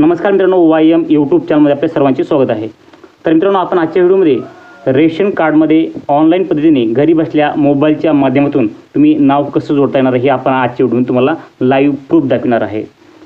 नमस्कार मित्रांनो, YM YouTube चॅनलमध्ये आपल्या सर्वांचे स्वागत आहे। तर मित्रांनो, आपण आजच्या व्हिडिओमध्ये रेशन कार्डमध्ये ऑनलाईन पद्धतीने घरी बसल्या मोबाईलच्या माध्यमातून तुम्ही नाव कसं जोडता येणार हे आपण आजच्या व्हिडिओमध्ये तुम्हाला लाईव्ह प्रूफ दाखवणार आहे।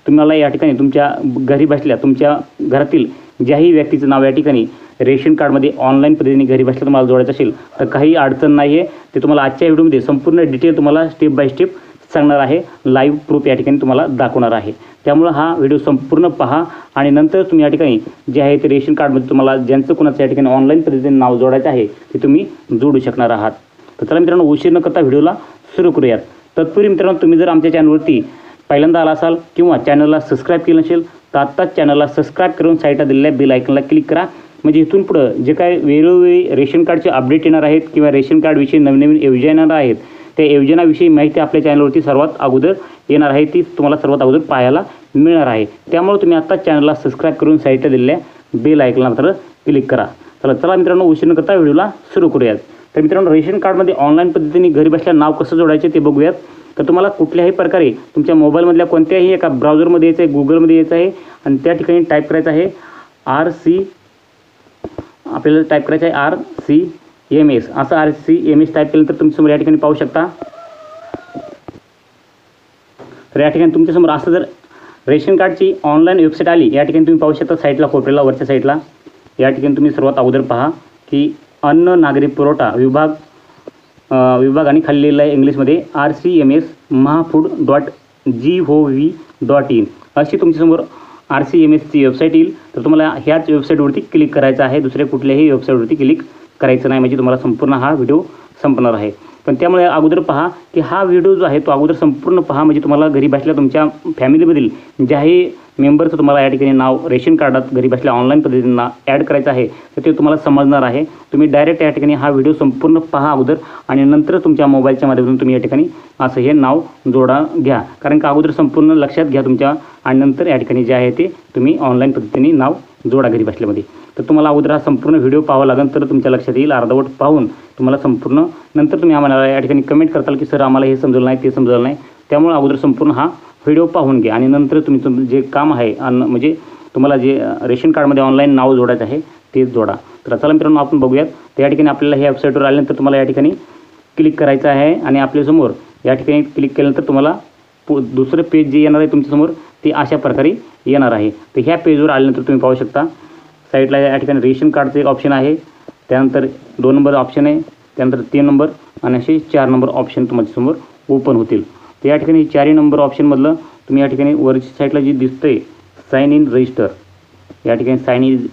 तुम्हाला या ठिकाणी तुमच्या घरी बसल्या तुमच्या घरातील ज्याही व्यक्तीचं नाव या ठिकाणी रेशन कार्डमध्ये ऑनलाईन पद्धतीने घरी बसल्या तुम्हाला जोडायचं असेल तर काही अडचण नाही आहे। ते तुम्हाला आजच्या व्हिडिओमध्ये संपूर्ण डिटेल तुम्हाला स्टेप बाय स्टेप सांगणार आहे, लाईव्ह प्रूफ या ठिकाणी तुम्हाला दाखवणार आहे। त्यामुळे हा व्हिडिओ संपूर्ण पहा आणि नंतर तुम्ही या ठिकाणी जे आहे ते रेशन कार्डमध्ये तुम्हाला ज्यांचं कोणाचं या ठिकाणी ऑनलाईन पद्धतीने नाव जोडायचं आहे ते तुम्ही जोडू शकणार आहात। तर चला मित्रांनो, उशीर न करता व्हिडिओला सुरू करूयात। तत्पूर्वी मित्रांनो, तुम्ही जर आमच्या चॅनलवरती पहिल्यांदा आला असाल किंवा चॅनलला सबस्क्राईब केलं नसेल तर आत्ताच चॅनलला सबस्क्राईब करून साईडला दिलेल्या बेल आयकॉनला क्लिक करा। म्हणजे इथून पुढं जे काय वेळोवेळी रेशन कार्डचे अपडेट येणार आहेत किंवा रेशन कार्डविषयी नवीन योजना येणार आहेत त्या योजनाविषयी माहिती आपल्या चॅनलवरती सर्वात अगोदर येणार आहे, ती तुम्हाला सर्वात अगोदर पाहायला मिळणार आहे। त्यामुळे तुम्ही आता चॅनलला सबस्क्राईब करून साईडला दिलेल्या बेल आयकॉनला मात्र क्लिक करा। चला मित्रांनो, उशीर न करता व्हिडिओला सुरू करूयात। तर मित्रांनो, रेशन कार्डमध्ये ऑनलाईन पद्धतीने घरी बसल्या नाव कसं जोडायचे ते बघूयात। तर तुम्हाला कुठल्याही प्रकारे तुमच्या मोबाईलमधल्या कोणत्याही एका ब्राउझरमध्ये यायचं आहे, गुगलमध्ये यायचं आहे आणि त्या ठिकाणी टाईप करायचं आहे आपल्याला टाईप करायचं आहे RCMS। असं RCMS टाईप केलं तर तुमच्यासमोर या ठिकाणी पाहू शकता। तर या ठिकाणी तुमच्यासमोर असं जर रेशन कार्डची ऑनलाईन वेबसाईट आली, या ठिकाणी तुम्ही पाहू शकता साईडला कोपऱ्याला वरच्या साईडला या ठिकाणी तुम्ही सर्वात अगोदर पहा की अन्न नागरी पुरवठा विभाग आणि खाली लिहिलं आहे इंग्लिशमध्ये rcms.mahfood.gov.in अशी तुमच्यासमोर RCMSची वेबसाईट येईल। तर तुम्हाला ह्याच वेबसाईटवरती क्लिक करायचं आहे, दुसऱ्या कुठल्याही वेबसाईटवरती क्लिक करायचं नाही, म्हणजे तुम्हाला संपूर्ण हा व्हिडिओ संपणार आहे। पण त्यामुळे अगोदर पहा की हा व्हिडिओ जो आहे तो अगोदर संपूर्ण पहा, म्हणजे तुम्हाला घरी बसल्या तुमच्या फॅमिलीमधील ज्याही मेंबरचं तुम्हाला या ठिकाणी नाव रेशन कार्डात घरी बसल्या ऑनलाईन पद्धतीने ॲड करायचं आहे तर ते तुम्हाला समजणार आहे। तुम्ही डायरेक्ट या ठिकाणी हा व्हिडिओ संपूर्ण पहा अगोदर आणि नंतर तुमच्या मोबाईलच्या माध्यमातून तुम्ही या ठिकाणी असं हे नाव जोडा घ्या, कारण का अगोदर संपूर्ण लक्षात घ्या तुमच्या आणि नंतर या ठिकाणी जे आहे ते तुम्ही ऑनलाईन पद्धतीने नाव जोडा घरी बसल्यामध्ये। तर तुम्हाला अगोदर हा संपूर्ण व्हिडिओ पाहावा लागेल तर तुमच्या लक्षात येईल। अर्धवट पाहून तुम्हाला संपूर्ण नंतर तुम्ही आम्हाला या ठिकाणी कमेंट करताल की सर आम्हाला हे समजलं नाही ते समजलं नाही, त्यामुळे अगोदर संपूर्ण हा व्हिडिओ पाहून घ्या आणि नंतर तुम्ही जे काम आहे म्हणजे तुम्हाला जे रेशन कार्डमध्ये ऑनलाईन नाव जोडायचं आहे ते जोडा। तर चला मित्रांनो, आपण बघूयात। तर या ठिकाणी आपल्याला ह्या वेबसाईटवर आल्यानंतर तुम्हाला या ठिकाणी क्लिक करायचं आहे आणि आपल्यासमोर या ठिकाणी क्लिक केल्यानंतर तुम्हाला दुसरं पेज जे येणार आहे तुमच्यासमोर ते अशा प्रकारे येणार आहे। तर ह्या पेजवर आल्यानंतर तुम्ही पाहू शकता साईडला या ठिकाणी रेशन कार्डचं एक ऑप्शन आहे, त्यानंतर 2 नंबर ऑप्शन आहे, त्यानंतर 3 नंबर आणि असे 4 नंबर ऑप्शन तुमच्यासमोर ओपन होतील। तर या ठिकाणी 4 नंबर ऑप्शनमधलं तुम्ही या ठिकाणी वरच्या साईडला जे दिसतंय साइन इन रजिस्टर, या ठिकाणी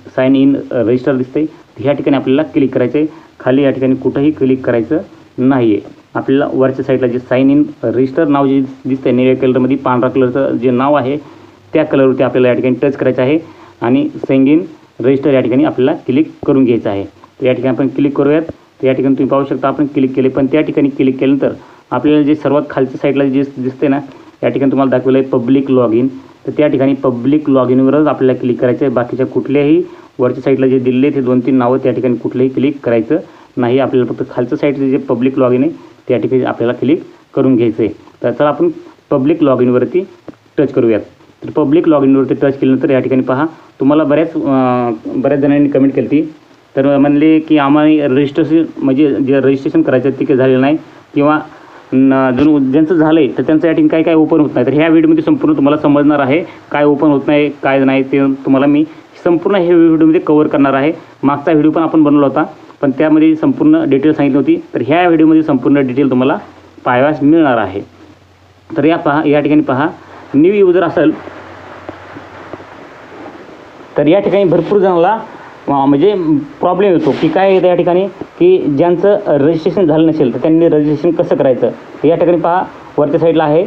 साइन इन रजिस्टर दिसतंय, ह्या ठिकाणी आपल्याला क्लिक करायचं आहे। खाली या ठिकाणी कुठंही क्लिक करायचं नाही आहे। आपल्याला वरच्या साईडला जे साइन इन रजिस्टर नाव जे दिसतंय निळ्या कलरमध्ये पांढरा कलरचं जे नाव आहे त्या कलरवरती आपल्याला या ठिकाणी टच करायचं आहे आणि साइन इन रजिस्टर या ठिकाणी आपल्याला क्लिक करून घ्यायचं आहे। तर या ठिकाणी आपण क्लिक करूयात। तर या ठिकाणी तुम्ही पाहू शकता आपण क्लिक केले, पण त्या ठिकाणी क्लिक केल्यानंतर आपल्याला जे सर्वात खालच्या साईडला जे दिसते ना या ठिकाणी तुम्हाला दाखवलं आहे पब्लिक लॉग इन। तर त्या ठिकाणी पब्लिक लॉग इनवरच आपल्याला क्लिक करायचं आहे, बाकीच्या कुठल्याही वरच्या साईडला जे दिलेले ते 2-3 नावं त्या ठिकाणी कुठलेही क्लिक करायचं नाही। आपल्याला फक्त खालच्या साईडचं जे पब्लिक लॉग इन आहे त्या ठिकाणी आपल्याला क्लिक करून घ्यायचं आहे। तर चला आपण पब्लिक लॉग इनवरती टच करूयात। तर पब्लिक लॉग इनवरती टच केल्यानंतर या ठिकाणी पहा तुम्हाला बऱ्याच जणांनी कमेंट केली ती, तर म्हणले की आम्हाला रजिस्ट्रेशन म्हणजे जे रजिस्ट्रेशन करायचं ते काही झालेलं नाही किंवा ज्यांचं झालं आहे तर त्यांचं या ठिकाणी काय ओपन होत नाही। तर ह्या व्हिडिओमध्ये संपूर्ण तुम्हाला समजणार आहे काय ओपन होत नाही काय नाही ते तुम्हाला मी संपूर्ण हे व्हिडिओमध्ये कव्हर करणार आहे। मागचा व्हिडिओ पण आपण बनवला होता पण त्यामध्ये संपूर्ण डिटेल सांगितली होती, तर ह्या व्हिडिओमध्ये संपूर्ण डिटेल तुम्हाला पाहावयास मिळणार आहे। तर या ठिकाणी पहा न्यू युजर असेल तर या ठिकाणी भरपूर जणांना म्हणजे प्रॉब्लेम येतो की काय येतं या ठिकाणी की ज्यांचं रजिस्ट्रेशन झालं नसेल तर त्यांनी रजिस्ट्रेशन कसं करायचं। या ठिकाणी पहा वरच्या साईडला आहे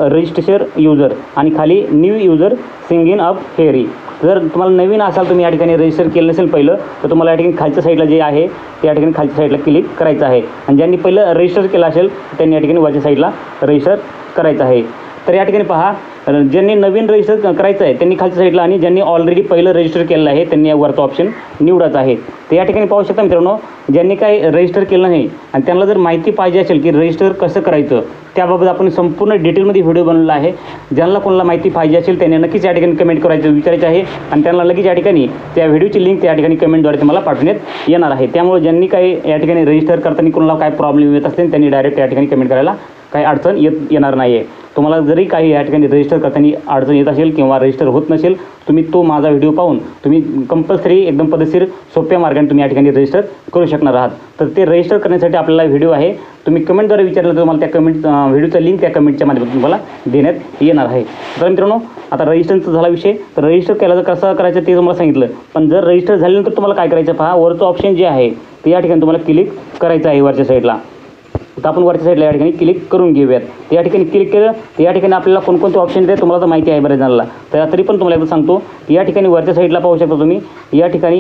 रजिस्ट्रेशन युजर आणि खाली न्यू युजर सिंगिंग अप फेरी। जर तुम्हाला नवीन असाल तुम्ही या ठिकाणी रजिस्टर केलं नसेल पहिलं तर तुम्हाला या ठिकाणी खालच्या साईडला जे आहे त्या ठिकाणी खालच्या साईडला क्लिक करायचं आहे आणि ज्यांनी पहिलं रजिस्टर केलं असेल त्यांनी या ठिकाणी वरच्या साईडला रजिस्टर करायचं आहे। तर या ठिकाणी पहा ज्यांनी नवीन रजिस्टर करायचं आहे त्यांनी खालच्या साईडला आणि ज्यांनी ऑलरेडी पहिलं रजिस्टर केलेलं आहे त्यांनी वरचा ऑप्शन निवडायचा आहे. तर या ठिकाणी पाहू शकता मित्रांनो, ज्यांनी काही रजिस्टर केलं नाही आणि त्यांना जर माहिती पाहिजे असेल की रजिस्टर कसं करायचं त्याबाबत आपण संपूर्ण डिटेलमध्ये व्हिडिओ बनवला आहे. ज्यांना कोणाला माहिती पाहिजे असेल त्यांनी नक्कीच या ठिकाणी कमेंट करायचं विचारायचं आहे आणि त्यांना लगेच या ठिकाणी त्या व्हिडिओची लिंक त्या ठिकाणी कमेंटद्वारे तुम्हाला पाठवण्यात येणार आहे. त्यामुळे ज्यांनी काही या ठिकाणी रजिस्टर करताना कोणाला काय प्रॉब्लेम येत असतील त्यांनी डायरेक्ट या ठिकाणी कमेंट करायला काही अडचण येणार नाही आहे. तुम्हाला जरी काही या ठिकाणी रजिस्टर करताना अडचण येत असेल किंवा रजिस्टर होत नसेल, तुम्ही तो माझा व्हिडिओ पाहून तुम्ही कंपल्सरी एकदम पद्धतशीर सोप्या मार्गाने तुम्ही या ठिकाणी रजिस्टर करू शकणार आहात. तर ते रजिस्टर करण्यासाठी आपल्याला व्हिडिओ आहे, तुम्ही कमेंटद्वारे विचारलं तर तुम्हाला त्या व्हिडिओचा लिंक त्या कमेंटच्या माध्यमातून तुम्हाला देण्यात येणार आहे. तर मित्रांनो, आता रजिस्टरचा झाला विषय. तर रजिस्टर केला तर कसं करायचं ते तुम्हाला सांगितलं. पण जर रजिस्टर झाल्यानंतर तुम्हाला काय करायचं पहा, वरचं ऑप्शन जे आहे ते या ठिकाणी तुम्हाला क्लिक करायचं आहे वरच्या साईडला. तर आपण वरच्या साईडला या ठिकाणी क्लिक करून घेऊयात. तर या ठिकाणी क्लिक केलं तर या ठिकाणी आपल्याला कोणकोणते ऑप्शन येते तुम्हाला तर माहिती आहे बऱ्याच जणांना. तर तरी पण तुम्हाला एकदा सांगतो, या ठिकाणी वरच्या साईडला पाहू शकता तुम्ही, या ठिकाणी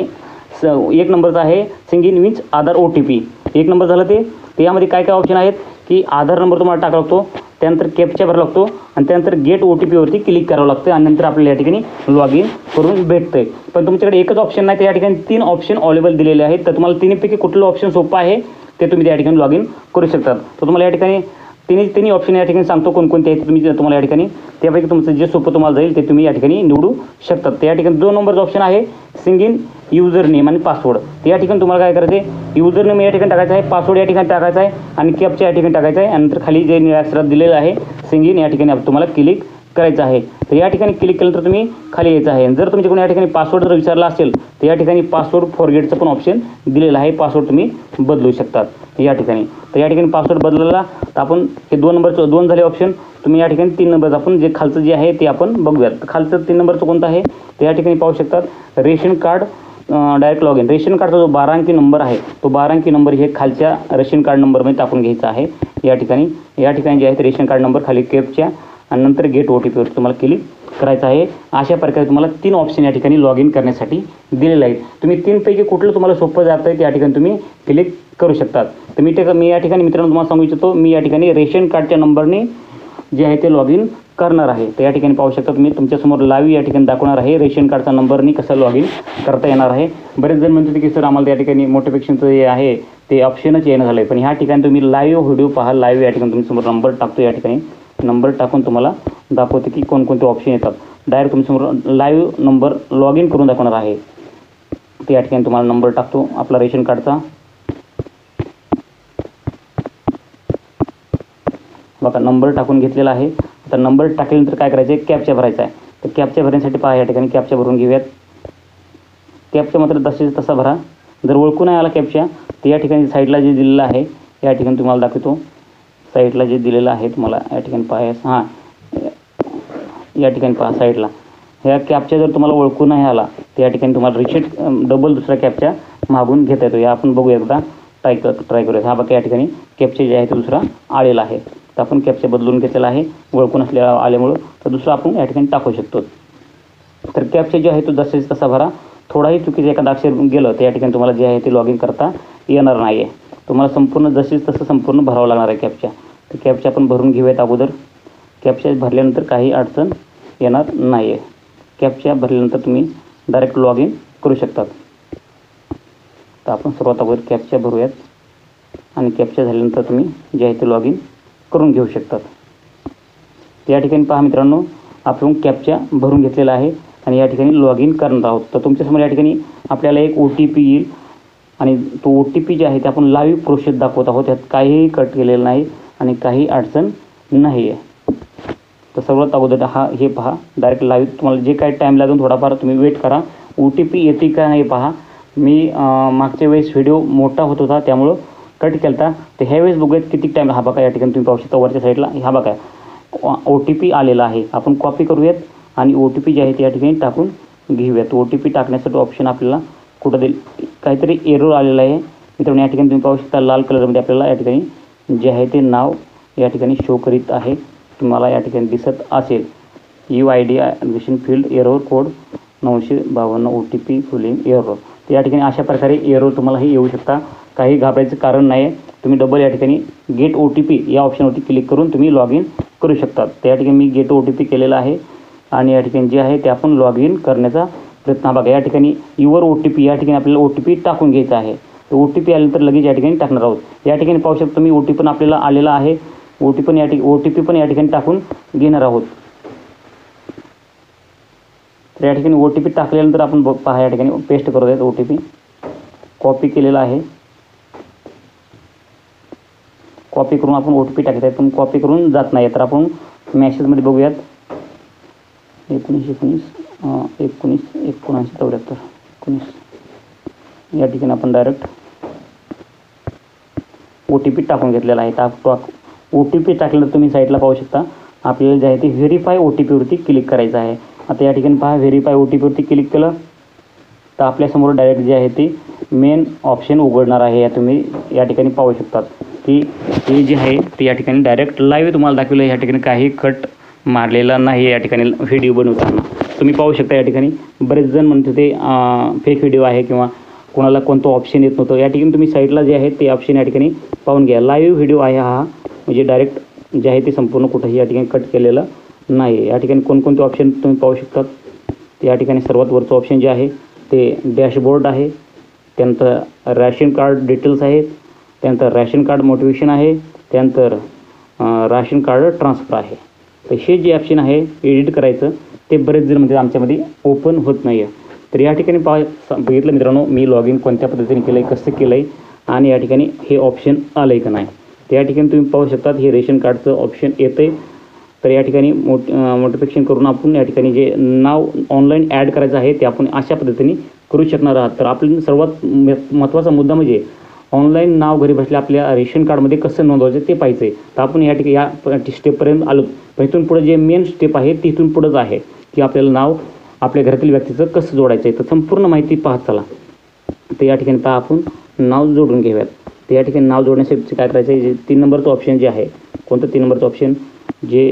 1 नंबरचा आहे singing with Aadhaar OTP. 1 number झालं ते. यामध्ये काय काय ऑप्शन आहेत की आधार नंबर तुम्हाला टाकावा लागतो, त्यानंतर कॅप्चा भरावा लागतो आणि त्यानंतर गेट OTP वरती क्लिक करावं लागतं आणि नंतर आपल्याला या ठिकाणी लॉग इन करून भेटतं. पण तुमच्याकडे एकच ऑप्शन नाही, तर या ठिकाणी 3 ऑप्शन अवेलेबल दिलेले आहेत. तर तुम्हाला तिन्हीपैकी कुठलं ऑप्शन सोपं आहे ते तुम्ही त्या ठिकाणी लॉग इन करू शकतात. तर तुम्हाला या ठिकाणी तिन्ही ऑप्शन या ठिकाणी सांगतो कोणकोणते आहेत. तुम्हाला या ठिकाणी त्यापैकी तुमचं जे सोपं तुम्हाला जाईल ते तुम्ही या ठिकाणी निवडू शकतात. तर या ठिकाणी 2 नंबरचा ऑप्शन आहे सिंगिंग युजर नेम आणि पासवर्ड. तर या ठिकाणी तुम्हाला काय करायचं आहे, युजर नेम या ठिकाणी टाकायचं आहे, पासवर्ड या ठिकाणी टाकायचा आहे आणि कॅप्चा या ठिकाणी टाकायचा आहे. आणि नंतर खाली जे निळ्या अक्षरात दिलेलं आहे सिंगिंग, या ठिकाणी तुम्हाला क्लिक करायचं आहे. तर या ठिकाणी क्लिक केल्यानंतर तुम्ही खाली यायचं आहे. जर तुमच्याकडून या ठिकाणी पासवर्ड जर विचारला असेल तर या ठिकाणी पासवर्ड फॉरगेटचं पण ऑप्शन दिलेलं आहे. पासवर्ड तुम्ही बदलू शकतात या ठिकाणी. तर या ठिकाणी पासवर्ड बदलला तर आपण हे 2 नंबरचं 2 झाले ऑप्शन. तुम्ही या ठिकाणी 3 नंबरचं आपण जे खालचं जे आहे ते आपण बघूयात. खालचं 3 नंबरचं कोणतं आहे ते या ठिकाणी पाहू शकतात, ration card direct log in. Ration कार्डचा जो 12 अंकी नंबर आहे तो 12 अंकी नंबर हे खालच्या रेशन कार्ड नंबरमध्ये टाकून घ्यायचा आहे. या ठिकाणी जे आहे ते रेशन कार्ड नंबर खाली कॅप्चा आणि नंतर गेट OTP वर तुम्हाला क्लिक करायचं आहे. अशा प्रकारे तुम्हाला 3 ऑप्शन या ठिकाणी लॉग इन करण्यासाठी दिलेले आहेत. तुम्ही 3 पैकी कुठलं तुम्हाला सोपं जातं आहे त्या ठिकाणी तुम्ही क्लिक करू शकतात. तर मी या ठिकाणी मित्रांनो तुम्हाला सांगू इच्छितो, मी या ठिकाणी रेशन कार्डच्या नंबरने जे आहे ते लॉग इन करणार आहे. तर या ठिकाणी पाहू शकता तुम्ही, तुमच्यासमोर लाईव्ह या ठिकाणी दाखवणार आहे रेशन कार्डचा नंबरने कसं लॉग इन करता येणार आहे. बरेच जण म्हणतात की सर आम्हाला या ठिकाणी नोटिफिकेशनचं जे आहे ते ऑप्शनच येणं झालं आहे. पण ह्या ठिकाणी तुम्ही लाईव्ह व्हिडिओ पहा. लाईव्ह या ठिकाणी तुमच्यासमोर नंबर टाकतो, या ठिकाणी नंबर टाकून तुम्हाला दाखवते की कोणकोणते ऑप्शन येतात. डायरेक्ट तुमच्यासमोर लाईव्ह नंबर लॉग इन करून दाखवणार आहे. तर या ठिकाणी तुम्हाला नंबर टाकतो आपला रेशन कार्डचा. बघा नंबर टाकून घेतलेला आहे. आता नंबर टाकल्यानंतर काय करायचं आहे, कॅप्चा भरायचा आहे. तर कॅप्चा भरण्यासाठी पहा या ठिकाणी कॅप्चा भरून घेऊयात. कॅप्चा मात्र तसेच तसा भरा. जर ओळखू नाही आला कॅप्चा तर या ठिकाणी साईडला जे दिलेलं आहे या ठिकाणी तुम्हाला दाखवतो. साईडला जे दिलेलं आहे तुम्हाला या ठिकाणी पहा, या ठिकाणी पहा साईडला ह्या कॅप्चा जर तुम्हाला ओळखू नाही आला तर या ठिकाणी तुम्हाला रिसेट डबल दुसरा कॅप्चा मागून घेता येतो. या आपण बघूया एकदा ट्राय करूया. हा बघा या ठिकाणी कॅप्चा जे आहे तो दुसरा आलेला आहे. तर आपण कॅप्चा बदलून घेतलेला आहे ओळखून असलेला आल्यामुळं, तर दुसरा आपण या ठिकाणी टाकू शकतो. तर कॅप्चा जो आहे तो जसेच तसा भरा. थोडाही चुकीचं एखादा अक्षर गेलं तर या ठिकाणी तुम्हाला जे आहे ते लॉग इन करता येणार नाही आहे. तुम्हाला संपूर्ण जसेच तसं संपूर्ण भरावं लागणार आहे कॅप्चा. तर कॅप्चा आपण भरून घेऊयात अगोदर. कॅप्चा भरल्यानंतर काही अडचण येणार नाही आहे. कॅप्चा भरल्यानंतर तुम्ही डायरेक्ट लॉग इन करू शकतात. तर आपण सर्वात अगोदर कॅप्चा भरूयात आणि कॅप्चा झाल्यानंतर तुम्ही जे आहे ते लॉग इन करून घेऊ शकतात. या ठिकाणी पहा मित्रांनो, आपण कॅप्चा भरून घेतलेला आहे आणि या ठिकाणी लॉग इन करणार आहोत. तर तुमच्यासमोर या ठिकाणी आपल्याला एक OTP येईल आणि तो OTP जे आहे ते आपण लाईव्ह प्रोसेस दाखवत आहोत. त्यात काहीही कट केलेलं नाही आणि काही अडचण नाही आहे. तर सर्वात अगोदर हे पहा डायरेक्ट लाईव्ह. तुम्हाला जे काही टाईम लागेल थोडाफार तुम्ही वेट करा. OTP येते का नाही पहा. मी मागच्या वेळेस व्हिडिओ मोठा होत होता त्यामुळं कट केला होता. तर ह्यावेळेस बघूयात किती टाईम. हा बघा या ठिकाणी तुम्ही पाहू शकता वरच्या साईडला हा बघा OTP आलेला आहे. आपण कॉपी करूयात आणि OTP जे आहे ते या ठिकाणी टाकून घेऊयात. OTP टाकण्यासाठी ऑप्शन आपल्याला कुठं देईल, काहीतरी एरर आलेला आहे मित्रांनो. या ठिकाणी तुम्ही पाहू शकता लाल कलरमध्ये आपल्याला या ठिकाणी जे आहे ते नाव या ठिकाणी शो करीत आहे. तुम्हाला या ठिकाणी दिसत असेल UID admission field error code 952 OTP फुलिंग error. तर या ठिकाणी अशा प्रकारे एरर तुम्हालाही येऊ शकता. काही घाबरायचं कारण नाही. तुम्ही डबल या ठिकाणी गेट OTP या ऑप्शनवरती क्लिक करून तुम्ही लॉग इन करू शकतात. त्या ठिकाणी मी गेट OTP केलेला आहे आणि या ठिकाणी जे आहे ते आपण लॉग इन करण्याचा प्रयत्न. बघा या ठिकाणी युअर OTP या ठिकाणी आपल्याला OTP टाकून घ्यायचा आहे. तर OTP आल्यानंतर लगेच या ठिकाणी टाकणार आहोत. या ठिकाणी पाहू शकता तुम्ही OTP पण आपल्याला आलेला आहे. OTP पण या ठिकाणी टाकून घेणार आहोत. तर या ठिकाणी OTP टाकल्यानंतर आपण पहा या ठिकाणी पेस्ट करू द्यात. OTP कॉपी केलेला आहे. कॉपी करून आपण OTP टाकत आहे पण कॉपी करून जात नाही. तर आपण मॅसेजमध्ये बघूयात 19 या ठिकाणी आपण डायरेक्ट OTP टाकून घेतलेला आहे. OTP टाकल्यानंतर तुम्ही साईटला पाहू शकता आपल्याला जे आहे ते व्हेरीफाय OTP वरती क्लिक करायचं आहे. आता या ठिकाणी पहा व्हेरीफाय OTP वरती क्लिक केलं तर आपल्यासमोर डायरेक्ट जे आहे ते मेन ऑप्शन उघडणार आहे. या तुम्ही या ठिकाणी पाहू शकतात की हे जे आहे ते या ठिकाणी डायरेक्ट लाईव्ह तुम्हाला दाखवलं. या ठिकाणी काही कट मारलेला नाही. या ठिकाणी व्हिडिओ बनवताना तुम्ही पाहू शकता या ठिकाणी बरेच जण म्हणत होते फेक व्हिडिओ आहे किंवा कोणाला कोणतं ऑप्शन येत नव्हतं. या ठिकाणी तुम्ही साईडला जे आहे ते ऑप्शन या ठिकाणी पाहून घ्या. लाईव्ह व्हिडिओ आहे हा, म्हणजे डायरेक्ट जे आहे ते संपूर्ण कुठंही या ठिकाणी कट केलेलं नाही. या ठिकाणी कोणकोणते ऑप्शन तुम्ही पाहू शकतात. या ठिकाणी सर्वात वरचं ऑप्शन जे आहे ते डॅशबोर्ड आहे. त्यानंतर रॅशन कार्ड डिटेल्स आहे. त्यानंतर रॅशन कार्ड मोटिवेशन आहे. त्यानंतर राशन कार्ड ट्रान्सफर आहे. तर हे जे ऑप्शन आहे एडिट करायचं ते बरेच जण म्हणजे आमच्यामध्ये ओपन होत नाही आहे. तर या ठिकाणी बघितलं मित्रांनो मी लॉग इन कोणत्या पद्धतीने केलं आहे, कसं केलं आहे आणि या ठिकाणी हे ऑप्शन आलं आहे का नाही. तर या ठिकाणी तुम्ही पाहू शकतात हे रेशन कार्डचं ऑप्शन येतं आहे. तर या ठिकाणी मोटिफिकेशन करून आपण या ठिकाणी जे नाव ऑनलाईन ॲड करायचं आहे ते आपण अशा पद्धतीने करू शकणार आहात. तर आपल्याला सर्वात महत्त्वाचा मुद्दा म्हणजे ऑनलाईन नाव घरी बसल्या आपल्या रेशन कार्डमध्ये कसं नोंदवायचं ते पाहिजे आहे. तर आपण या ठिकाणी या स्टेपपर्यंत आलो. पण इथून पुढे जे मेन स्टेप आहे तिथून पुढंच आहे की आपल्याला नाव आपल्या घरातील व्यक्तीचं कसं जोडायचं आहे. तर संपूर्ण माहिती पाहत चला. तर या ठिकाणी पहा आपण नाव जोडून घेऊयात. तर या ठिकाणी नाव जोडण्यासाठी काय करायचं आहे, जे 3 नंबरचं ऑप्शन जे आहे, कोणतं 3 नंबरचं ऑप्शन जे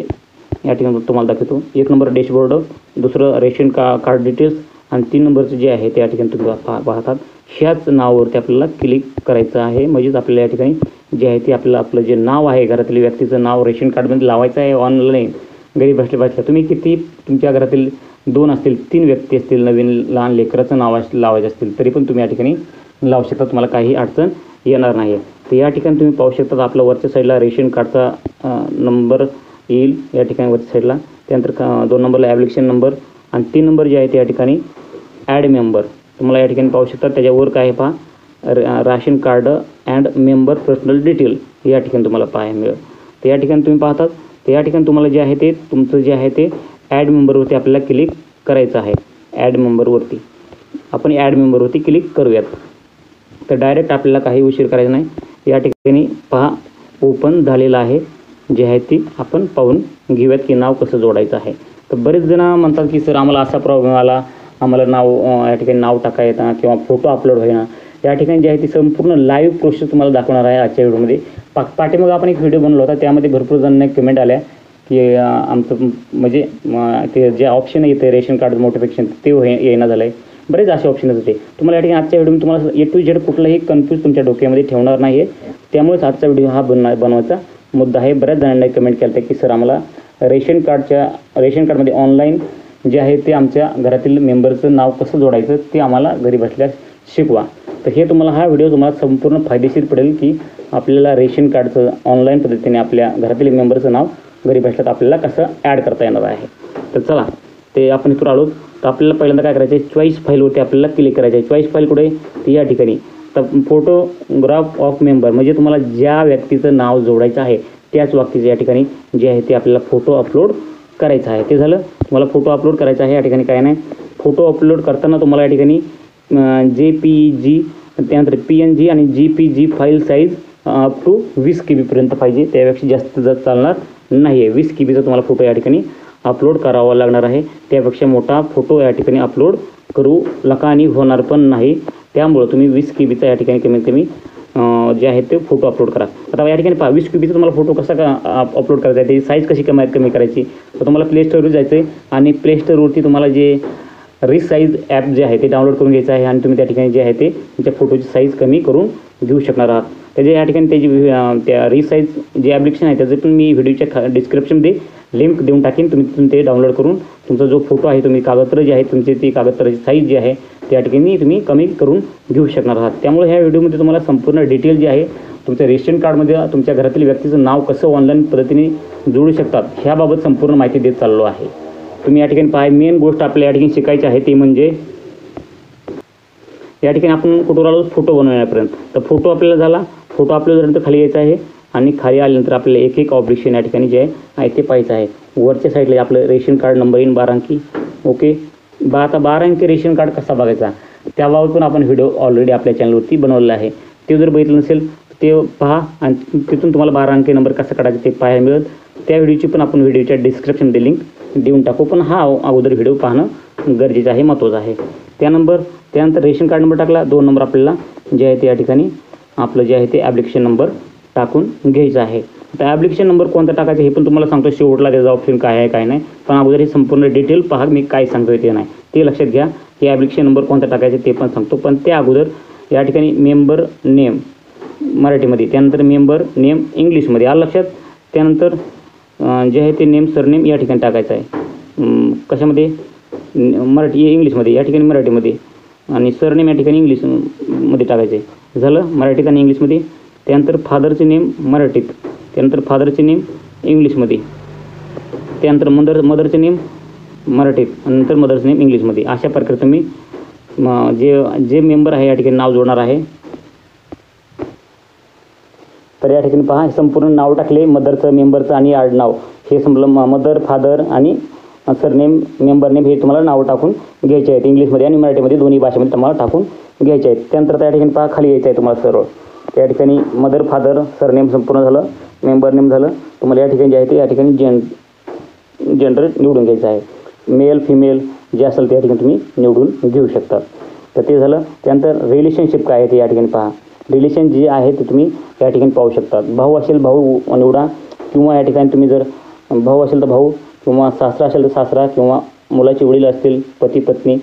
या ठिकाणी तुम्हाला दाखवतो. 1 नंबर डॅशबोर्ड, दुसरं रेशन कार्ड डिटेल्स आणि 3 नंबरचं जे आहे ते या ठिकाणी तुम्ही पाहतात. ह्याच नावावरती आपल्याला क्लिक करायचं आहे. म्हणजेच आपल्याला या ठिकाणी जे आहे ते आपलं जे नाव आहे घरातील व्यक्तीचं नाव रेशन कार्डमध्ये लावायचं आहे ऑनलाईन घरी बसल्या. तुम्ही किती तुमच्या घरातील 2 असतील 3 व्यक्ती असतील, नवीन लहान लेकराचं नाव लावायचं असतील तरी पण तुम्ही या ठिकाणी लावू शकता. तुम्हाला काही अडचण येणार नाही. तर या ठिकाणी तुम्ही पाहू शकता आपल्या वरच्या साईडला रेशन कार्डचा नंबर येईल या ठिकाणी वरच्या साईडला. त्यानंतर 2 नंबरला ॲप्लिकेशन नंबर आणि 3 नंबर जे आहे ते या ठिकाणी ॲड मेंबर तुम्हाला या ठिकाणी पाहू शकता. त्याच्यावर काय पहा ration card and member personal detail या ठिकाणी तुम्हाला पाहायला मिळेल. तर या ठिकाणी तुम्ही पाहतात. तर या ठिकाणी तुम्हाला जे आहे ते तुमचं जे आहे ते ॲड मेंबरवरती आपल्याला क्लिक करायचं आहे. ॲड मेंबरवरती आपण ॲड मेंबरवरती क्लिक करूयात. तर डायरेक्ट आपल्याला काही उशीर करायचा नाही. या ठिकाणी पहा ओपन झालेलं आहे. जे आहे ती आपण पाहून घेऊयात की नाव कसं जोडायचं आहे. तर बरेच जण म्हणतात की सर आम्हाला असा प्रॉब्लेम आला, आम्हाला नाव या ठिकाणी नाव टाकायचं किंवा फोटो अपलोड होईना. या ठिकाणी जे आहे ती संपूर्ण लाईव्ह प्रोसेस तुम्हाला दाखवणार आहे आजच्या व्हिडिओमध्ये. पाठीमागं आपण एक व्हिडिओ बनवला होता, त्यामध्ये भरपूर जणांनी कमेंट आल्या की आमचं म्हणजे ते जे ऑप्शन येते रेशन कार्ड मोटिफिकेशन ते येणं झालं आहे. बरेच असे ऑप्शन होते. तुम्हाला या ठिकाणी आजच्या व्हिडिओमध्ये तुम्हाला A to Z कुठलाही कन्फ्यूज तुमच्या डोक्यामध्ये ठेवणार नाही आहे. त्यामुळेच आजचा व्हिडिओ हा बनवायचा मुद्दा आहे. बऱ्याच जणांनी कमेंट केलं की सर आम्हाला रेशन कार्डमध्ये ऑनलाईन जे आहे ते आमच्या घरातील मेंबरचं नाव कसं जोडायचं ते आम्हाला घरी बसल्यास शिकवा. तर हे तुम्हाला हा व्हिडिओ तुम्हाला संपूर्ण फायदेशीर पडेल की आपल्याला रेशन कार्डचं ऑनलाईन पद्धतीने आपल्या घरातील मेंबरचं नाव घरी बसल्यात आपल्याला कसं ॲड करता येणार आहे. तर चला ते आपण इथून आलो. तर आपल्याला पहिल्यांदा काय करायचं आहे, चॉईस फाईलवरती आपल्याला क्लिक करायचं आहे. चॉईस फाईल कुठे ती या ठिकाणी. तर फोटोग्राफ ऑफ मेंबर म्हणजे तुम्हाला ज्या व्यक्तीचं नाव जोडायचं आहे त्याच व्यक्तीचं या ठिकाणी जे आहे ते आपल्याला फोटो अपलोड करायचं आहे. ते झालं. तुम्हाला फोटो अपलोड करायचा आहे. या ठिकाणी काय नाही, फोटो अपलोड करताना तुम्हाला या ठिकाणी JPG त्यानंतर PNG आणि JPG file size up to 20 KB पर्यंत पाहिजे. त्यापेक्षा जास्त चालणार नाही आहे. 20 KBचा तुम्हाला फोटो या ठिकाणी अपलोड करावा लागणार आहे. त्यापेक्षा मोठा फोटो या ठिकाणी अपलोड करू नका आणि होणार पण नाही. त्यामुळं तुम्ही 20 KBचा या ठिकाणी कमीत कमी जे आहे ते फोटो अपलोड करा. आता या ठिकाणी पहा 20 KBचा तुम्हाला फोटो कसा अपलोड करायचा आहे, त्याची साईज कशी कमी करायची. तर तुम्हाला प्ले स्टोरवर जायचं आहे आणि प्ले स्टोरवरती तुम्हाला जे रिसाईज ॲप जे आहे ते डाउनलोड करून घ्यायचं आहे आणि तुम्ही त्या ठिकाणी जे आहे ते तुमच्या फोटोची साईज कमी करून घेऊ शकणार आहात. त्याच्या या ठिकाणी त्याची त्या रिसाईज जे ॲप्लिकेशन आहे त्याचं पण मी व्हिडिओच्या डिस्क्रिप्शनमध्ये लिंक देऊन टाकेन. तुम्ही तिथून ते डाउनलोड करून तुमचा जो फोटो आहे, तुम्ही कागदपत्र जे आहे तुमचे ती कागदपत्राची साईज जी आहे त्या ठिकाणी तुम्ही कमी करून घेऊ शकणार आहात. त्यामुळे ह्या व्हिडिओमध्ये तुम्हाला संपूर्ण डिटेल जे आहे तुमच्या रेशन कार्डमध्ये तुमच्या घरातील व्यक्तीचं नाव कसं ऑनलाईन पद्धतीने जोडू शकतात ह्याबाबत संपूर्ण माहिती देत चाललो आहे. तुम्ही या ठिकाणी पाहा, मेन गोष्ट आपल्या या ठिकाणी शिकायची आहे ती म्हणजे या ठिकाणी आपण कुठवर आलो फोटो बनवण्यापर्यंत. तर फोटो आपल्याला झाला, फोटो आपल्याला झाल्यानंतर खाली यायचा आहे आणि खाली आल्यानंतर आपल्याला एक एक ऑब्जेक्शन या ठिकाणी जे आहे ते पाहायचं आहे. वरच्या साईडला आपलं रेशन कार्ड नंबर येईन 12 अंकी. ओके, आता 12 अंकी रेशन कार्ड कसा बघायचा त्याबाबत पण आपण व्हिडिओ ऑलरेडी आपल्या चॅनलवरती बनवलेला आहे. ते जर बघितलं नसेल ते पहा आणि तिथून तुम्हाला 12 अंकी नंबर कसा काढायचा ते पाहायला मिळेल. त्या व्हिडिओची पण आपण व्हिडिओच्या डिस्क्रिप्शनमध्ये लिंक देऊन टाकू, पण हा अगोदर व्हिडिओ पाहणं गरजेचं आहे, महत्त्वाचं आहे. त्यानंतर रेशन कार्ड नंबर टाकला, 2 नंबर आपल्याला जे आहे ते या ठिकाणी आपलं जे आहे ते ॲप्लिकेशन नंबर टाकून घ्यायचा आहे. आता ॲप्लिकेशन नंबर कोणता टाकायचा हे पण तुम्हाला सांगतो शेवटला, त्याचा ऑप्शन काय आहे काय नाही. पण अगोदर हे संपूर्ण डिटेल पहा, मी काय सांगतोय ते नाही ते लक्षात घ्या की ॲप्लिकेशन नंबर कोणता टाकायचा ते पण सांगतो. पण त्या अगोदर या ठिकाणी मेंबर नेम मराठीमध्ये, त्यानंतर मेंबर नेम इंग्लिशमध्ये आलं लक्षात. त्यानंतर जे आहे ते नेम सरनेम या ठिकाणी टाकायचं आहे. कशामध्ये? मराठी इंग्लिशमध्ये, या ठिकाणी मराठीमध्ये, आणि सरनेम या ठिकाणी इंग्लिशमध्ये टाकायचं आहे. झालं मराठीत आणि इंग्लिशमध्ये. त्यानंतर फादरचे नेम मराठीत, त्यानंतर फादरचे नेम इंग्लिशमध्ये, त्यानंतर मदरचे नेम मराठीत आणि नंतर मदरचे नेम इंग्लिशमध्ये. अशा प्रकारे तुम्ही जे मेंबर आहे या ठिकाणी नाव जोडणार आहे. तर या ठिकाणी पहा, संपूर्ण नाव टाकले, मदरचं, मेंबरचं आणि आडनाव हे संपलं. मदर, फादर आणि सरनेम, मेंबर नेम हे तुम्हाला नाव टाकून घ्यायचे आहेत. इंग्लिशमध्ये आणि मराठीमध्ये दोन्ही भाषेमध्ये तुम्हाला टाकून घ्यायचे आहेत. त्यानंतर त्या ठिकाणी पहा खाली यायचं आहे तुम्हाला सरळ. त्या ठिकाणी मदर, फादर, सरनेम संपूर्ण झालं, मेंबर नेम झालं. तुम्हाला या ठिकाणी जे आहे ते या ठिकाणी जेंडर निवडून घ्यायचं आहे. मेल फिमेल जे असेल त्या ठिकाणी तुम्ही निवडून घेऊ शकता. तर ते झालं. त्यानंतर रिलेशनशिप काय आहे ते या ठिकाणी पहा. रिलेशन जे आहे ते तुम्ही या ठिकाणी पाहू शकता. भाऊ असेल भाऊ निवडा, किंवा या ठिकाणी तुम्ही जर भाऊ असेल तर भाऊ, किंवा सासरा असेल तर सासरा, किंवा मुलाचे वडील असतील पती पत्नी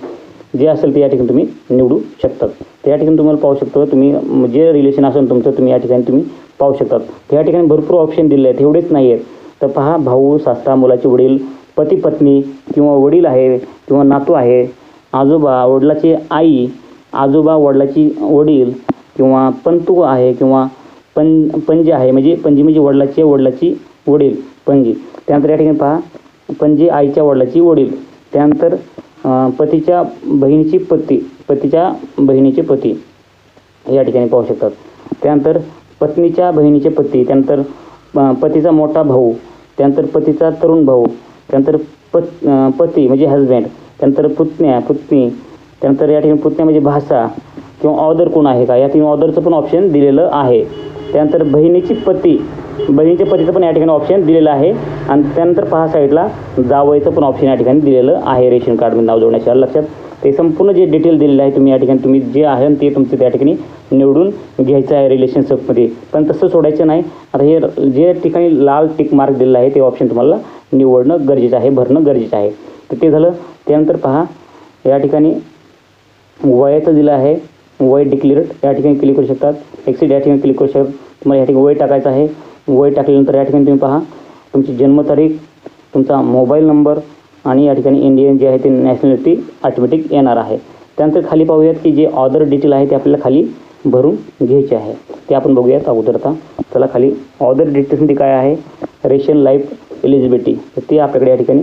जे असेल ते या ठिकाणी तुम्ही निवडू शकतात. त्या ठिकाणी तुम्हाला पाहू शकतो तुम्ही जे रिलेशन असेल तुमचं तुम्ही या ठिकाणी तुम्ही पाहू शकतात. त्या ठिकाणी भरपूर ऑप्शन दिले आहेत, एवढेच नाही आहेत. तर पहा, भाऊ, सासरा, मुलाचे वडील, पती पत्नी, किंवा वडील आहे, किंवा नातू आहे, आजोबा, वडिलाची आई, आजोबा, वडिलाची वडील, किंवा पंतू आहे, किंवा पणजी आहे, पणजी म्हणजे वडिलाची वडील पणजी. त्यानंतर या ठिकाणी पहा पणजी आईच्या वडिलाची वडील. त्यानंतर पतीच्या बहिणीची पती या ठिकाणी पाहू शकतात. त्यानंतर पत्नीच्या बहिणीचे पती, त्यानंतर पतीचा मोठा भाऊ, त्यानंतर पतीचा तरुण भाऊ, त्यानंतर पती म्हणजे हजबँड, त्यानंतर पुतणी, त्यानंतर या ठिकाणी पुतण्या म्हणजे भाषा, किंवा ऑदर कोण आहे का, या ठिकाणी ऑदरचं पण ऑप्शन दिलेलं आहे. त्यानंतर बहिणीचे पतीचं पण या ठिकाणी ऑप्शन दिलेलं आहे. आणि त्यानंतर पहा साईडला जावयाचं पण ऑप्शन या ठिकाणी दिलेलं आहे रेशन कार्डमध्ये नाव जोडण्याच्या. लक्षात, ते संपूर्ण जे डिटेल दिलेलं आहे तुम्ही या ठिकाणी तुम्ही जे आहे ते तुमचं त्या ठिकाणी निवडून घ्यायचं आहे रिलेशनशिपमध्ये. पण तसं सोडायचं नाही. आता हे जे ठिकाणी लाल टिक मार्क दिलेलं आहे ते ऑप्शन तुम्हाला निवडणं गरजेचं आहे, भरणं गरजेचं आहे. तर ते झालं. त्यानंतर पहा या ठिकाणी वयाचं दिलं आहे, वय डिक्लेअर्ड या ठिकाणी क्लिक करू शकतात. एक्सिट या ठिकाणी क्लिक करू शकतात. तुम्हाला या ठिकाणी वय टाकायचं आहे. वय टाकल्यानंतर या ठिकाणी तुम्ही पहा तुमची जन्मतारीख, तुमचा मोबाईल नंबर, आणि या ठिकाणी इंडियन जे आहे ते नॅशनॅलिटी ऑटोमॅटिक येणार आहे. त्यानंतर खाली पाहूयात की जे ऑदर डिटेल आहे ते आपल्याला खाली भरून घ्यायचे आहे. ते आपण बघूयात अगोदर. आता त्याला खाली ऑदर डिटेल्समध्ये काय आहे, रेशन लाईफ एलिजिबिलिटी, तर ते आपल्याकडे या ठिकाणी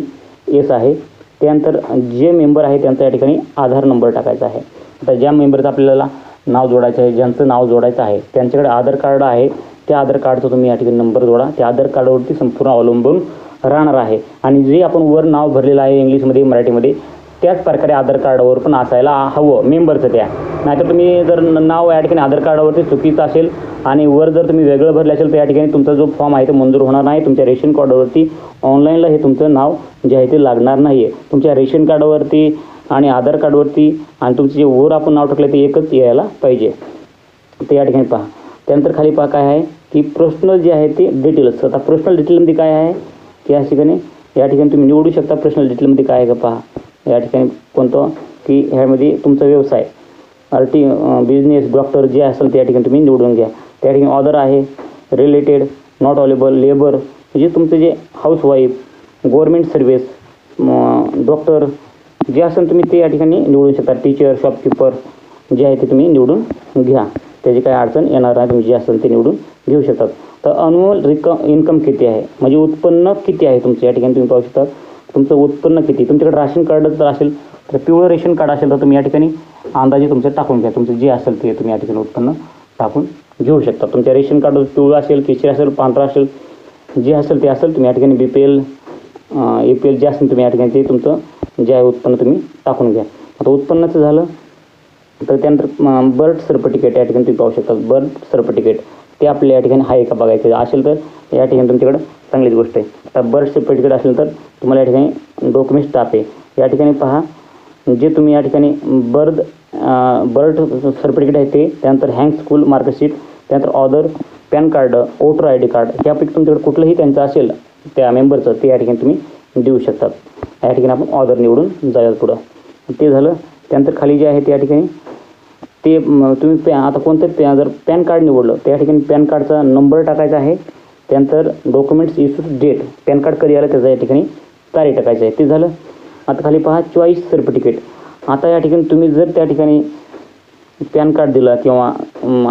येस आहे. त्यानंतर जे मेंबर आहे त्यांचा या ठिकाणी आधार नंबर टाकायचा आहे. आता ज्या मेंबरचं आपल्याला नाव जोडायचं आहे, ज्यांचं नाव जोडायचं आहे त्यांच्याकडे आधार कार्ड आहे, त्या आधार कार्डचा तुम्ही या ठिकाणी नंबर जोडा. त्या आधार कार्डवरती संपूर्ण अवलंबून राहणार आहे. आणि जे आपण वर नाव भरलेलं आहे इंग्लिशमध्ये मराठीमध्ये त्याच प्रकारे आधार कार्डावर पण असायला हवं मेंबरचं. त्या नाहीतर तुम्ही जर नाव या ठिकाणी आधार कार्डावरती चुकीचं असेल आणि वर जर तुम्ही वेगळं भरलं असेल तर या ठिकाणी तुमचा जो फॉर्म आहे तो मंजूर होणार नाही. तुमच्या रेशन कार्डावरती ऑनलाईनला हे तुमचं नाव जे आहे ते लागणार नाही आहे. तुमच्या रेशन कार्डावरती आणि आधार कार्डवरती आणि तुमचे जे वर आपण नाव टाकलं ते एकच यायला पाहिजे. ते या ठिकाणी पहा. त्यानंतर खाली पहा काय आहे की पर्सनल जे आहे ते डिटेल्स. आता पर्सनल डिटेलमध्ये काय आहे की या ठिकाणी तुम्ही निवडू शकता पर्सनल डिटेलमध्ये काय आहे का पहा. या ठिकाणी कोणतं की ह्यामध्ये तुमचा व्यवसाय बिझनेस डॉक्टर जे असेल त्या ठिकाणी तुम्ही निवडून घ्या. त्या ठिकाणी ऑदर आहे, रिलेटेड, नॉट अवेलेबल, लेबर म्हणजे तुमचं जे हाऊसवाईफ, गव्हर्मेंट सर्व्हिस, डॉक्टर जे असेल तुम्ही ते या ठिकाणी निवडू शकता. टीचर, शॉपकीपर जे आहे ते तुम्ही निवडून घ्या. त्याची काही अडचण येणार नाही, तुम्ही जे असेल ते निवडून घेऊ शकतात. तर अॅन्युअल इन्कम किती आहे म्हणजे उत्पन्न किती आहे तुमचं या ठिकाणी तुम्ही पाहू शकता. तुमचं उत्पन्न किती, तुमच्याकडे राशन कार्ड जर असेल तर पिवळं रेशन कार्ड असेल तर तुम्ही या ठिकाणी अंदाजे तुमचं टाकून घ्या. तुमचं जे असेल ते तुम्ही या ठिकाणी उत्पन्न टाकून घेऊ शकता. तुमच्या रेशन कार्ड पिवळं असेल, केशरी असेल, पांढरा असेल, जे असेल ते असेल तुम्ही या ठिकाणी BPL APL जे असेल तुम्ही या ठिकाणी ते तुमचं जे आहे उत्पन्न तुम्ही टाकून घ्या. आता उत्पन्नाचं झालं तर त्यानंतर बर्थ सर्टिफिकेट या ठिकाणी तुम्ही पाहू शकता. बर्थ सर्टिफिकेट ते आपल्या या ठिकाणी आहे का बघायचं असेल तर या ठिकाणी तुमच्याकडं चांगलीच गोष्ट आहे. आता बर्थ सर्टिफिकेट असेल तर तुम्हाला या ठिकाणी डॉक्युमेंट्स टापे या ठिकाणी पहा. जे तुम्ही या ठिकाणी बर्थ सर्टिफिकेट आहे ते, त्यानंतर हँग स्कूल मार्कशीट, त्यानंतर other, pan card, voter ID card यापैकी तुमच्याकडे कुठलंही त्यांचं असेल त्या मेंबरचं ते या ठिकाणी तुम्ही देऊ शकतात. या ठिकाणी आपण ऑदर निवडून जाऊयात पुढं. ते झालं. त्यानंतर खाली जे आहे त्या ठिकाणी ते तुम्ही आता कोणतं जर पॅन कार्ड निवडलं त्या ठिकाणी पॅन कार्डचा नंबर टाकायचा आहे. त्यानंतर documents issue date, PAN card कधी आलं त्याचा या ठिकाणी तारीख टाकायचं आहे. ते झालं. आता खाली पहा चॉईस सर्टिफिकेट. आता या ठिकाणी तुम्ही जर त्या ठिकाणी पॅन कार्ड दिलं किंवा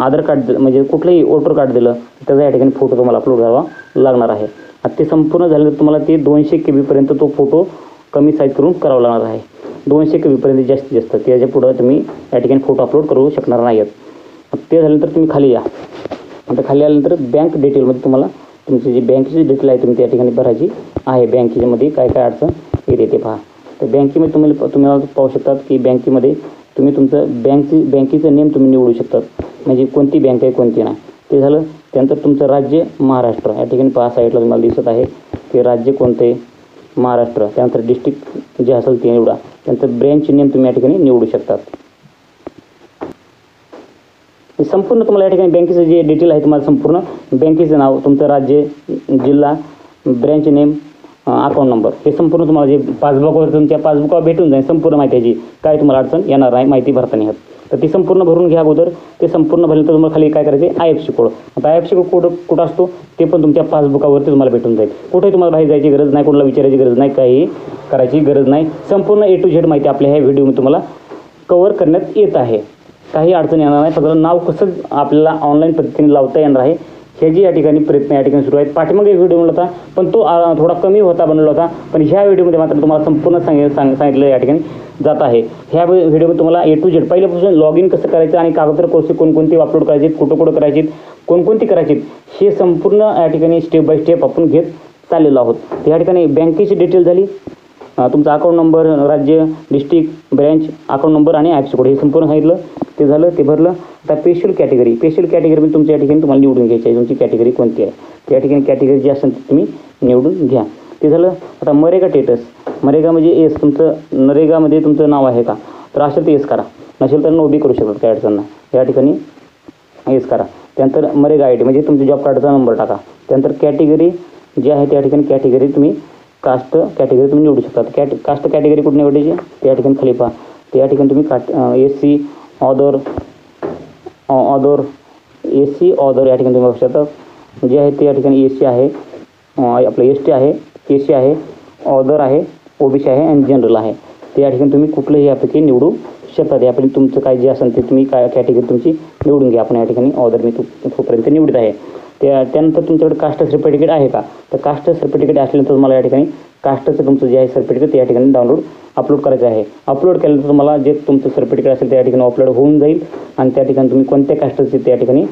आधार कार्ड म्हणजे कुठलंही वोटर कार्ड दिलं त्याचा या ठिकाणी फोटो तुम्हाला अपलोड करावा लागणार आहे. आता ते संपूर्ण झालं तर तुम्हाला ते 200 KB पर्यंत तो फोटो कमी साईज करून करावा लागणार आहे. 200 KB पर्यंत जास्तीत जास्त, त्याच्या पुढं तुम्ही या ठिकाणी फोटो अपलोड करू शकणार नाही आहेत. ते झाल्यानंतर तुम्ही खाली या. आता खाली आल्यानंतर बँक डिटेलमध्ये तुम्हाला तुमची जी बँकेची डिटेल आहे तुम्ही त्या ठिकाणी भरायची आहे. बँकेमध्ये काय काय अडचण येते ते पहा. तर बँकेमध्ये तुम्हाला पाहू शकतात की बँकेमध्ये तुम्ही तुमचं बँकेचं नेम तुम्ही निवडू शकतात म्हणजे कोणती बँक आहे कोणती नाही. ते झालं. त्यानंतर तुमचं राज्य महाराष्ट्र या ठिकाणी पहा साईडला तुम्हाला दिसत आहे की राज्य कोणतं आहे महाराष्ट्र. त्यानंतर डिस्ट्रिक्ट जे असेल ते निवडा. त्यानंतर ब्रँच नेम तुम्ही या ठिकाणी निवडू शकतात. संपूर्ण तुम्हाला या ठिकाणी बँकेचं जे डिटेल आहे तुम्हाला संपूर्ण बँकेचं नाव, तुमचं राज्य, जिल्हा, ब्रँच नेम, अकाउंट नंबर हे संपूर्ण तुम्हाला जे पासबुकवर तुमच्या पासबुकावर भेटून जाईल संपूर्ण माहिती काय तुम्हाला अडचण येणार नाही माहिती भरताना. तर ती संपूर्ण भरून घ्या अगोदर. ते संपूर्ण भरल्यानंतर तुम्हाला खाली काय करायचे IFSC कोड. आता IFSC कोड कुठं असतो ते पण तुमच्या पासबुकावरती तुम्हाला भेटून जाईल. कुठेही तुम्हाला बाहेर जायची गरज नाही, कोणाला विचारायची गरज नाही, काही करायची गरज नाही. संपूर्ण A to Z माहिती आपल्या ह्या व्हिडिओमध्ये तुम्हाला कव्हर करण्यात येत आहे. काही अडचण येणार नाही. फक्त नाव कसं आपल्याला ऑनलाईन पद्धतीने लावता येणार आहे ह्याची या ठिकाणी प्रयत्न या ठिकाणी सुरू आहेत. पाठीमागे व्हिडिओ बनवला होता पण तो थोडा कमी होता बनवला होता, पण ह्या व्हिडिओमध्ये मात्र तुम्हाला संपूर्ण सांगितलं या ठिकाणी जात आहे. ह्या व्हिडिओमध्ये तुम्हाला A to Z पहिल्यापासून लॉग इन कसं करायचं आणि कागदपत्र कोर्स कोणकोणती अपलोड करायचे, कुठं करायचे, कोणकोणती करायची हे संपूर्ण या ठिकाणी स्टेप बाय स्टेप आपण घेत चाललेलो आहोत. या ठिकाणी बँकेची डिटेल झाली, तुमचा अकाउंट नंबर, राज्य, डिस्ट्रिक्ट, ब्रँच, अकाउंट नंबर आणि IFSC कोड हे संपूर्ण सांगितलं. ते झालं. ते भरलं. आता स्पेशल कॅटेगरी तुमच्या या ठिकाणी तुम्हाला निवडून घ्यायची आहे. तुमची कॅटेगरी कोणती आहे त्या ठिकाणी कॅटेगरी जी असेल ती तुम्ही निवडून घ्या. ते झालं. आता मरेगा स्टेटस, मरेगा म्हणजे तुमचं नरेगामध्ये तुमचं नाव आहे का तर असेल तर करा, नसेल तर नोबी करू शकतात, काय अडचण नाही. या ठिकाणी करा. त्यानंतर मरेगा ID म्हणजे तुमच्या जॉब कार्डचा नंबर टाका. त्यानंतर कॅटेगरी जी आहे त्या ठिकाणी कॅटेगरी तुम्ही कास्ट कॅटेगरी तुम्ही निवडू शकता. कास्ट कॅटेगरी कुठे निवडायची त्या ठिकाणी खाली पहा. त्या ठिकाणी तुम्ही SC ऑदर SC ऑदर या ठिकाणी तुम्ही बघू शकता. जे आहे ते या ठिकाणी SC आहे, आपलं ST आहे, KC आहे, ऑदर आहे, OBC आहे आणि जनरल आहे. ते या ठिकाणी तुम्ही कुठलंही यापैकी निवडू शकतात. यापैकी तुमचं काय जे असेल ते तुम्ही काय कॅटेगरी तुमची निवडून घ्या. आपण या ठिकाणी ऑदर मी तोपर्यंत निवडत आहे. त्यानंतर तुमच्याकडे कास्ट सर्टिफिकेट आहे का तर कास्ट सर्टिफिकेट असल्यानंतर तुम्हाला या ठिकाणी कास्टचं तुमचं जे आहे सर्टिफिकेट या ठिकाणी अपलोड करायचं आहे. अपलोड केल्यानंतर तुम्हाला जे तुमचं सर्टिफिकेट असेल त्या ठिकाणी अपलोड होऊन जाईल आणि त्या ठिकाणी तुम्ही कोणत्या कास्टचे त्या ठिकाणी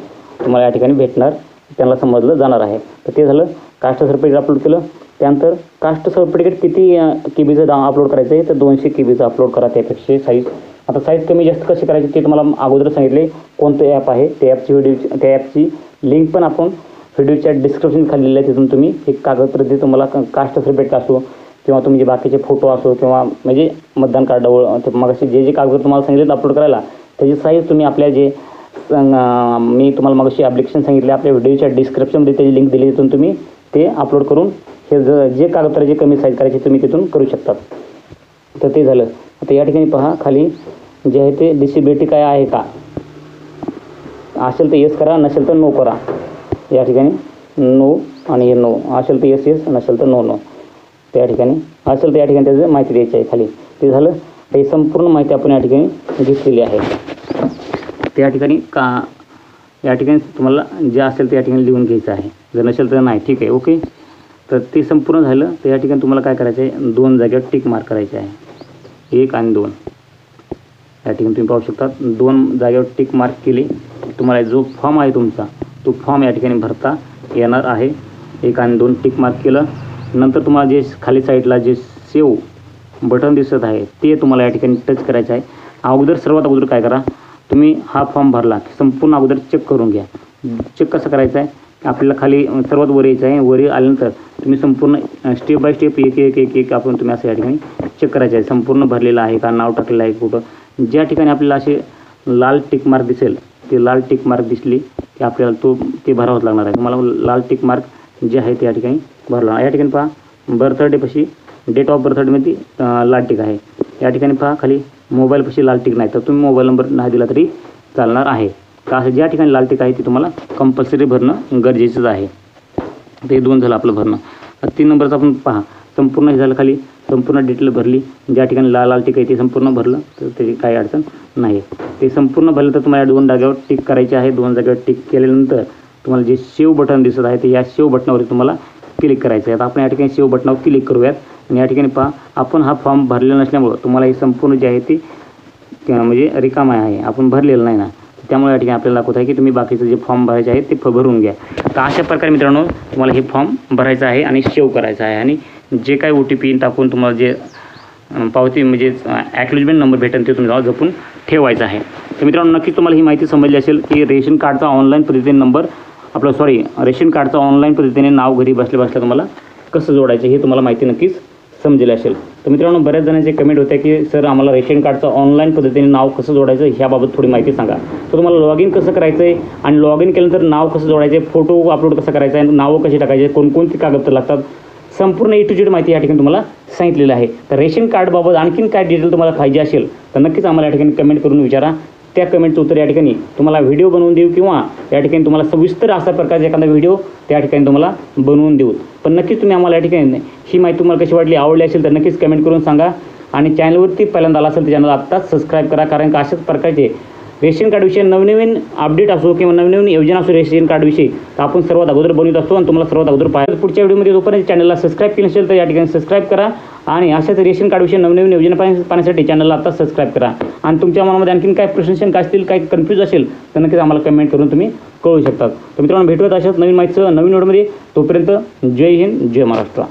तुम्हाला या ठिकाणी भेटणार त्यांना समजलं जाणार आहे. तर ते झालं. कास्ट सर्टिफिकेट अपलोड केलं. त्यानंतर कास्ट सर्टिफिकेट किती KBचं अपलोड करायचं आहे तर 200 KBचं अपलोड करा. त्यापेक्षा साईज आता साईज कमी जास्त कशी करायची ते तुम्हाला अगोदर सांगितले. कोणतं ॲप आहे त्या ॲपची लिंक पण आपण व्हिडिओच्या डिस्क्रिप्शन खाली आहे. तिथून तुम्ही एक कागदपत्र तुम्हाला कास्ट सर्टिफिकेट असो किंवा तुम्ही जे बाकीचे फोटो असो किंवा म्हणजे मतदान कार्डावर मग असे जे कागद तुम्हाला सांगितले अपलोड करायला त्याची साईज तुम्ही आपल्या जे मी तुम्हाला मग अशी ॲप्लिकेशन सांगितले आपल्या व्हिडिओच्या डिस्क्रिप्शनमध्ये त्याची लिंक दिली. तिथून तुम्ही ते अपलोड करून हे जे कागदपत्र जे कमी साईज करायचे तुम्ही तिथून करू शकतात. तर ते झालं. आता या ठिकाणी पहा खाली जे आहे ते डिसेबिलिटी काय आहे का, असेल तर येस करा, नसेल तर नो करा. या ठिकाणी नो आणि हे नो, असेल तर येस येस, नसेल तर नो नो. त्या ठिकाणी असेल तर या ठिकाणी त्याचं माहिती द्यायची आहे खाली. ते झालं. हे संपूर्ण माहिती आपण या ठिकाणी घेतलेली आहे. त्या ठिकाणी या ठिकाणी तुम्हाला जे असेल ते या ठिकाणी लिहून घ्यायचं आहे, जर नसेल तर नाही. ठीक आहे, ओके. तर ते संपूर्ण झालं. तर या ठिकाणी तुम्हाला काय करायचं आहे, 2 जागेवर टिक मार्क करायचे आहे, 1 आणि 2. या ठिकाणी तुम्ही पाहू शकता 2 जागेवर टिक मार्क केले. तुम्हाला जो फॉर्म आहे तुमचा तो फॉर्म या ठिकाणी भरता येणार आहे. 1 आणि 2 टिक मार्क केलं. नंतर तुम्हाला जे खाली साईडला जे सेव्ह बटन दिसत आहे ते तुम्हाला या ठिकाणी टच करायचं आहे. सर्वात अगोदर काय करा, तुम्ही हा फॉर्म भरला की संपूर्ण अगोदर चेक करून घ्या. चेक कसं करायचं आहे, आपल्याला खाली सर्वात वर यायचं आहे. वर आल्यानंतर तुम्ही संपूर्ण स्टेप बाय स्टेप एक आपण तुम्ही असं या ठिकाणी चेक करायचं आहे, संपूर्ण भरलेलं आहे का, नाव टाकलेलं आहे कुठं. ज्या ठिकाणी आपल्याला असे लाल टिक मार्क दिसेल, ते लाल टिक मार्क दिसली की आपल्याला ते भरावंच लागणार आहे. तुम्हाला लाल टिक मार्क जे आहे ते या ठिकाणी भरला. या ठिकाणी पहा बर्थडेपाशी डेट ऑफ बर्थडेमध्ये लाल टिक आहे. या ठिकाणी पहा खाली मोबाईलपाशी लाल टिक नाही, तर तुम्ही मोबाईल नंबर नाही दिला तरी चालणार आहे. का असं ज्या ठिकाणी लाल टिक आहे ती तुम्हाला कंपल्सरी भरणं गरजेचंच आहे. ते 2 झालं आपलं भरणं. 3 नंबरचं आपण पहा संपूर्ण हे झालं. खाली संपूर्ण डिटेल भरली, ज्या ठिकाणी लाल टिक आहे ते संपूर्ण भरलं तर त्याची काही अडचण नाही. ते संपूर्ण भरलं तर तुम्हाला 2 जागेवर टिक करायचे आहे. 2 जागेवर टिक केल्यानंतर तुम्हाला जे सेव्ह बटन दिसत आहे ते या सेव्ह बटनावरती तुम्हाला क्लिक करायचं आहे. आता आपण या ठिकाणी सेव्ह बटनावर क्लिक करूयात. आणि या ठिकाणी पहा आपण हा फॉर्म भरलेला नसल्यामुळं तुम्हाला हे संपूर्ण जे आहे ते म्हणजे रिकाम आहे, आपण भरलेलं नाही ना, त्यामुळे या ठिकाणी आपल्याला दाखवत आहे की तुम्ही बाकीचं जे फॉर्म भरायचे आहे ते भरून घ्या. तर अशा प्रकारे मित्रांनो तुम्हाला हे फॉर्म भरायचं आहे आणि सेव्ह करायचं आहे. आणि जे काही OTP टाकून तुम्हाला जे पावती म्हणजे ॲक्नॉलेजमेंट नंबर भेटेल ते तुम्हाला जपून ठेवायचं आहे. तर मित्रांनो नक्कीच तुम्हाला ही माहिती समजली असेल की रेशन कार्डचा ऑनलाईन पद्धतीने नंबर रेशन कार्डचा ऑनलाईन पद्धतीने नाव घरी बसल्या बसल्या तुम्हाला कसं जोडायचं हे तुम्हाला माहिती नक्कीच समजले असेल. तर मित्रांनो बऱ्याच जणांचे कमेंट होते की सर आम्हाला रेशन कार्डचं ऑनलाईन पद्धतीने नाव कसं जोडायचं ह्याबाबत थोडी माहिती सांगा. तर तुम्हाला लॉग इन कसं करायचं आहे आणि लॉग इन केल्यानंतर नाव कसं जोडायचं, फोटो अपलोड कसं करायचं आहे, नावं कशी टाकायचे, कोणकोणती कागदपत्र लागतात, संपूर्ण A to Z माहिती या ठिकाणी तुम्हाला सांगितलेलं आहे. तर रेशन कार्डबाबत आणखीन काय डिटेल तुम्हाला पाहिजे असेल तर नक्कीच आम्हाला या ठिकाणी कमेंट करून विचारा. त्या कमेंटचं उत्तर या ठिकाणी तुम्हाला व्हिडिओ बनवून देऊ किंवा या ठिकाणी तुम्हाला सविस्तर अशा प्रकारचा एखादा व्हिडिओ त्या ठिकाणी तुम्हाला बनवून देऊ. पण नक्कीच तुम्ही आम्हाला या ठिकाणी ही माहिती तुम्हाला कशी वाटली, आवडली असेल तर नक्कीच कमेंट करून सांगा. आणि चॅनलवरती पहिल्यांदा आला असेल तर चॅनल आत्ताच सबस्क्राईब करा, कारण का अशाच प्रकारचे रेशन कार्डविषयी नवनवीन अपडेट असो किंवा नवनवीन योजना असो रेशन कार्डविषयी तर आपण सर्वात अगोदर बनवत असतो आणि तुम्हाला सर्वात अगोदर पाहिजे. पुढच्या व्हिडिओमध्ये जोपर्यंत चॅनलला सबस्क्राईब केलं असेल तर या ठिकाणी सबस्क्राईब करा आणि अशाच रेशन कार्डविषयी नवनवीन योजना पाहण्यासाठी चॅनलला आता सबस्क्राईब करा. आणि तुमच्या मनामध्ये आणखीन काय प्रश्न काय असतील, काय कन्फ्यूज असेल तर नक्कीच आम्हाला कमेंट करून तुम्ही कळू शकतात. तर मित्रांनो भेटूयात अशाच नवीन माहितीचं नवीन व्हिडिओमध्ये. तोपर्यंत जय हिंद, जय महाराष्ट्र.